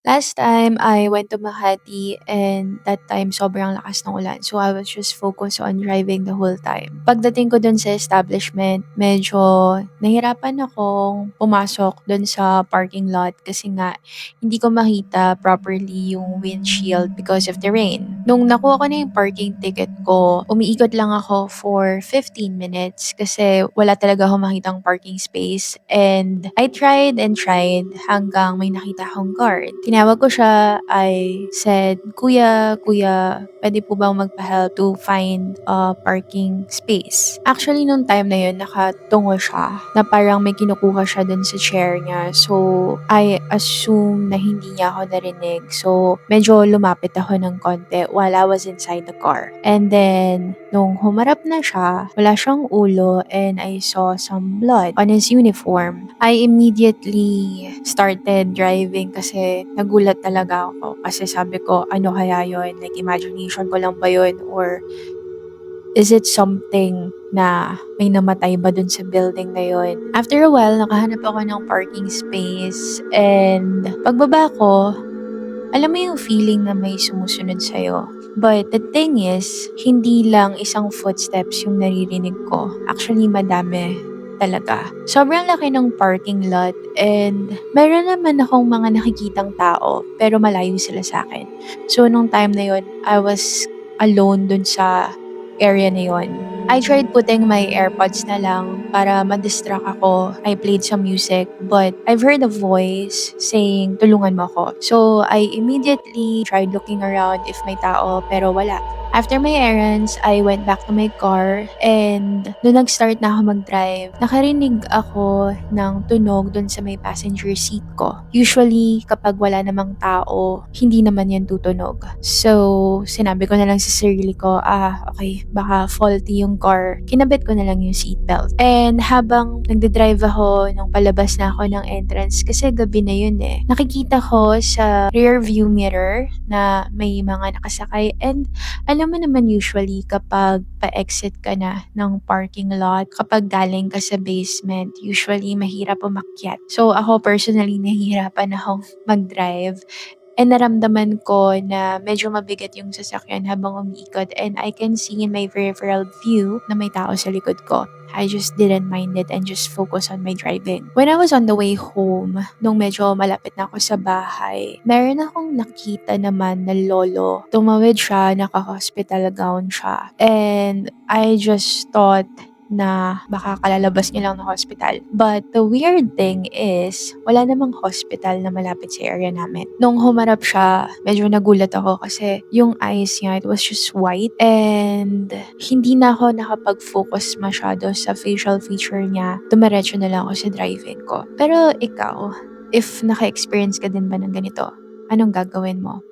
Last time, I went to Makati and that time sobrang lakas ng ulan. So, I was just focused on driving the whole time. Pagdating ko dun sa establishment, medyo nahirapan akong pumasok dun sa parking lot kasi nga hindi ko makita properly yung windshield because of the rain. Nung nakuha ko na yung parking ticket ko, umiikot lang ako for 15 minutes kasi wala talaga akong makitang parking space. And I tried and tried hanggang may nakita akong guard. Tinawag ko siya, I said, Kuya, pwede po bang magpa-help to find a parking space? Actually, nung time na yun, nakatungo siya na parang may kinukuha siya dun sa chair niya. So, I assume na hindi niya ako narinig. So, medyo lumapit ako ng konti while I was inside the car. And then, nung humarap na siya, wala siyang ulo and I saw some blood on his uniform. I immediately started driving kasi nagulat talaga ako. Kasi sabi ko, ano kaya yun? Like, imagination ko lang ba yun? Or is it something na may namatay ba dun sa building na yun? After a while, nakahanap ako ng parking space and pagbaba ko, alam mo yung feeling na may sumusunod sa'yo. But the thing is, hindi lang isang footsteps yung naririnig ko. Actually, madami talaga. Sobrang laki ng parking lot and meron naman akong mga nakikitang tao pero malayo sila sa akin. So, nung time na yun, I was alone dun sa area na yun. I tried putting my AirPods na lang para ma-distract ako. I played some music, but I've heard a voice saying, tulungan mo ako. So, I immediately tried looking around if may tao, pero wala. After my errands, I went back to my car and nung nag-start na ako mag-drive, nakarinig ako ng tunog dun sa may passenger seat ko. Usually, kapag wala namang tao, hindi naman yan tutunog. So, sinabi ko na lang sa sarili ko, okay, baka faulty yung car. Kinabit ko na lang yung seatbelt. And habang nagde-drive ako nung palabas na ako ng entrance, kasi gabi na yun eh, nakikita ko sa rear view mirror na may mga nakasakay and alam mo naman usually kapag pa-exit ka na ng parking lot, kapag galing ka sa basement, usually mahirap umakyat. So ako personally nahihirapan akong mag-drive. And naramdaman ko na medyo mabigat yung sasakyan habang umiikot and I can see in my peripheral view na may tao sa likod ko. I just didn't mind it and just focus on my driving. When I was on the way home, nung medyo malapit na ako sa bahay, meron akong nakita naman na lolo. Tumawid siya, naka-hospital gown siya. And I just thought na baka kalalabas niya lang ng hospital. But the weird thing is, wala namang hospital na malapit sa area namin. Nung humarap siya, medyo nagulat ako kasi yung eyes niya, it was just white and hindi na ako nakapag-focus masyado sa facial feature niya. Dumiretso na lang ako sa driving ko. Pero ikaw, if naka-experience ka din ba ng ganito, anong gagawin mo?